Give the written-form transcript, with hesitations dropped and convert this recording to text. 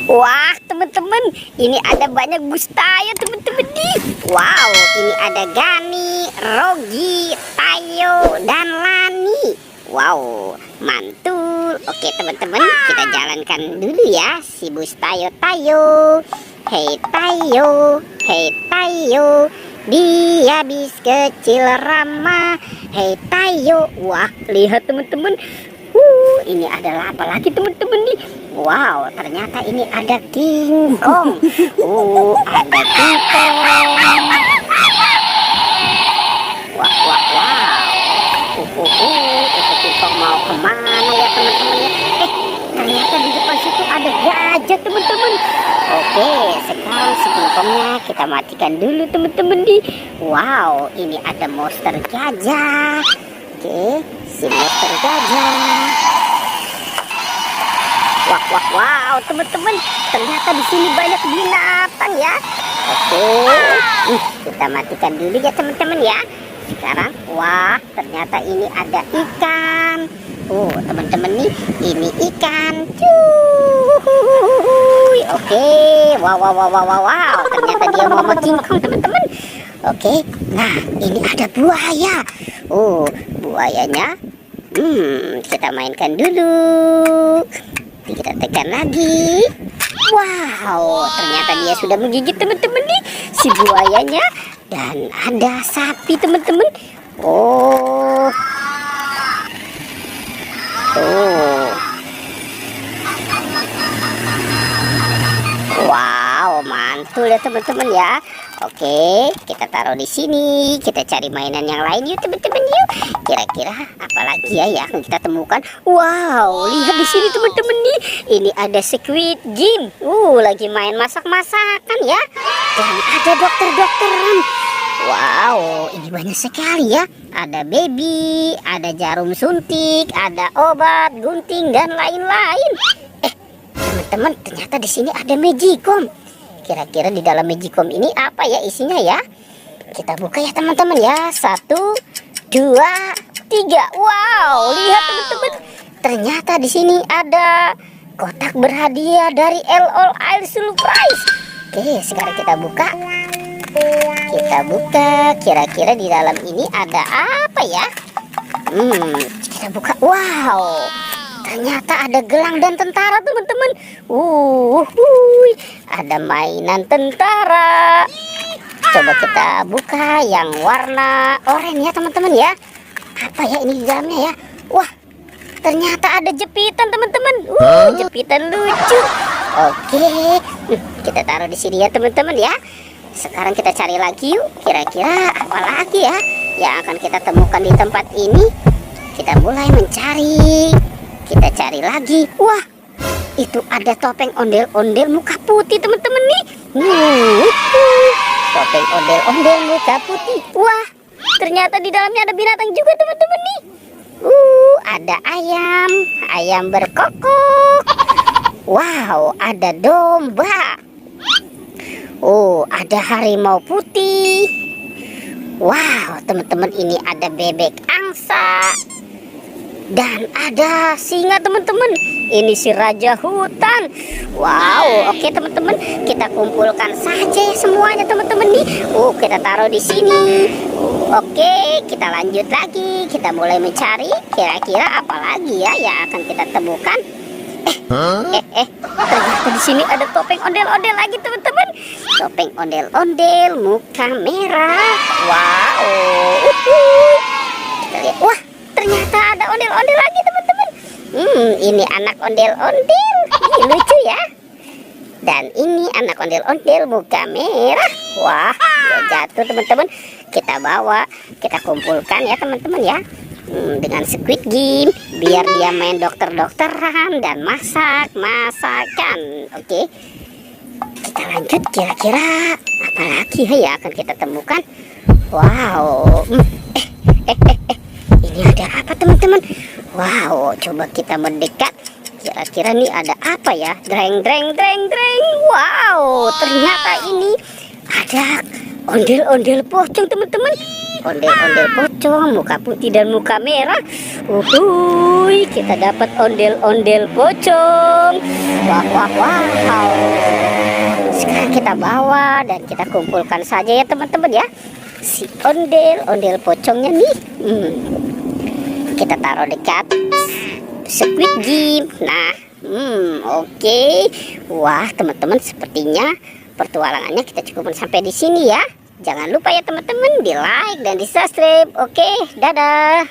Wah, teman-teman, ini ada banyak Bustayo, teman-teman nih. Wow, ini ada Gani, Rogi, Tayo, dan Lani. Wow, mantul. Oke, teman-teman, kita jalankan dulu ya si Bustayo Tayo. Hei Tayo, hei Tayo, dia bis kecil ramah. Hei Tayo. Wah, lihat teman-teman. Ini adalah apa lagi teman-teman nih? Wow, ternyata ini ada King Kong. Ada King Kong. Wah, wah, wow. Itu King Kong mau kemana ya teman-teman ya? Ternyata di depan situ ada gajah teman-teman. Oke, sekarang si King Kongnya kita matikan dulu teman-teman nih. Wow, ini ada monster gajah. Oke, si monster gajah. Wah, wah, wow, teman-teman, ternyata di sini banyak binatang ya. Oke, kita matikan dulu ya teman-teman ya. Sekarang, wah, ternyata ini ada ikan. Teman-teman nih, ini ikan. Cuy. Oke, wow, wow, wow, wow, wow, wow. Ternyata dia mau King Kong teman-teman. Oke, nah ini ada buaya. Buayanya, kita mainkan dulu. Kita tekan lagi. Wow, ternyata dia sudah menggigit teman-teman nih si buayanya. Dan ada sapi teman-teman. Wow, mantul ya teman-teman ya. Oke, kita taruh di sini. Kita cari mainan yang lain yuk teman-teman yuk. Kira-kira apa lagi ya yang kita temukan? Wow, lihat di sini teman-teman nih. Ini ada Squid Game. Lagi main masak-masakan ya. Dan ada dokter-dokteran. Wow, ini banyak sekali ya. Ada baby, ada jarum suntik, ada obat, gunting dan lain-lain. Teman-teman, ternyata di sini ada Magicom. Kira-kira di dalam Magicom ini apa ya isinya ya? Kita buka ya teman-teman ya. 1, 2, 3. Wow, lihat teman-teman. Ternyata di sini ada kotak berhadiah dari LOL Air Surprise. Oke, sekarang kita buka. Kita buka. Kira-kira di dalam ini ada apa ya? Kita buka. Wow. Ternyata ada gelang dan tentara teman-teman. Ada mainan tentara. Coba kita buka yang warna oranye ya teman-teman ya. Apa ya ini di dalamnya ya? Wah, ternyata ada jepitan teman-teman. Jepitan lucu. Oke, kita taruh di sini ya teman-teman ya. Sekarang kita cari lagi yuk. Kira-kira apa lagi ya yang akan kita temukan di tempat ini? Kita mulai mencari. Kita cari lagi. Wah, itu ada topeng ondel-ondel muka putih teman-teman nih. Topeng ondel-ondel muka putih. Wah, ternyata di dalamnya ada binatang juga teman-teman nih. Ada ayam. Ayam berkokok. Wow, ada domba. Ada harimau putih. Wow, teman-teman, ini ada bebek angsa. Dan ada singa teman-teman. Ini si raja hutan. Wow, oke teman-teman, kita kumpulkan saja semuanya teman-teman nih. Kita taruh di sini. Oke, kita lanjut lagi. Kita mulai mencari. Kira-kira apa lagi ya yang akan kita temukan? Ternyata di sini ada topeng ondel-ondel lagi teman-teman. Topeng ondel-ondel muka merah. Wow. Kita lihat. Wah, ternyata ada ondel-ondel lagi teman-teman. Ini anak ondel-ondel. Lucu ya. Dan ini anak ondel-ondel muka merah. Wah, dia jatuh teman-teman. Kita bawa, kita kumpulkan ya teman-teman ya. Dengan Squid Game, biar dia main dokter-dokteran dan masak-masakan. Oke, kita lanjut. Kira-kira apa lagi ya yang akan kita temukan? Wow. Ini ada apa teman-teman? Wow, coba kita mendekat. Kira-kira nih ada apa ya? Dreng. Wow, ternyata ini ada ondel-ondel pocong teman-teman. Ondel-ondel pocong, muka putih dan muka merah. Uhuy, kita dapat ondel-ondel pocong. Wah, wah, wow. Sekarang kita bawa dan kita kumpulkan saja ya teman-teman ya. Si ondel-ondel pocongnya nih. Kita taruh dekat Squid Game. Nah, oke. Wah, teman-teman, sepertinya pertualangannya kita cukupkan sampai di sini ya. Jangan lupa ya teman-teman, di like dan di subscribe. Oke, dadah.